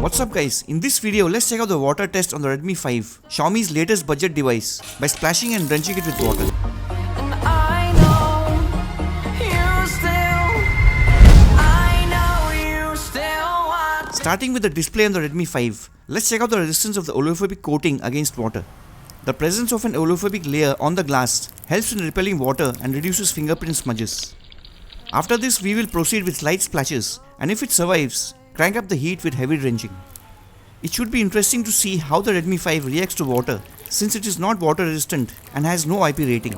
What's up guys, in this video let's check out the water test on the Redmi 5, Xiaomi's latest budget device, by splashing and drenching it with water. Starting with the display on the Redmi 5, let's check out the resistance of the oleophobic coating against water. The presence of an oleophobic layer on the glass helps in repelling water and reduces fingerprint smudges. After this we will proceed with slight splashes, and if it survives, crank up the heat with heavy drenching. It should be interesting to see how the Redmi 5 reacts to water, since it is not water resistant and has no IP rating.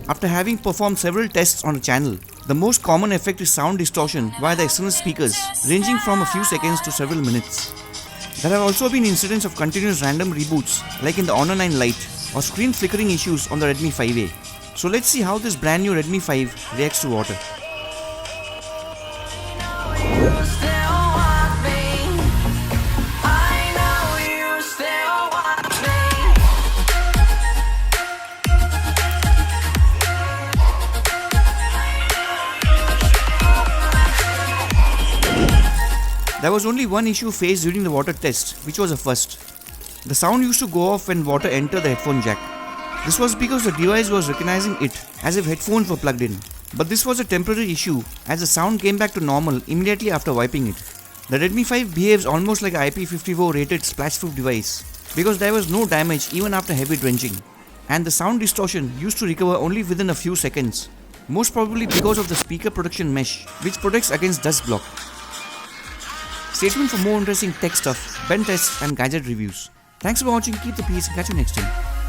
After having performed several tests on the channel, the most common effect is sound distortion via the external speakers, ranging from a few seconds to several minutes. There have also been incidents of continuous random reboots like in the Honor 9 Lite or screen flickering issues on the Redmi 5A. So let's see how this brand new Redmi 5 reacts to water. There was only one issue faced during the water test, which was a first. The sound used to go off when water entered the headphone jack. This was because the device was recognizing it as if headphones were plugged in. But this was a temporary issue as the sound came back to normal immediately after wiping it. The Redmi 5 behaves almost like an IP54 rated splash-proof device because there was no damage even after heavy drenching. And the sound distortion used to recover only within a few seconds, most probably because of the speaker protection mesh which protects against dust block. Stay tuned for more interesting tech stuff, bench tests and gadget reviews. Thanks for watching, keep the peace and catch you next time.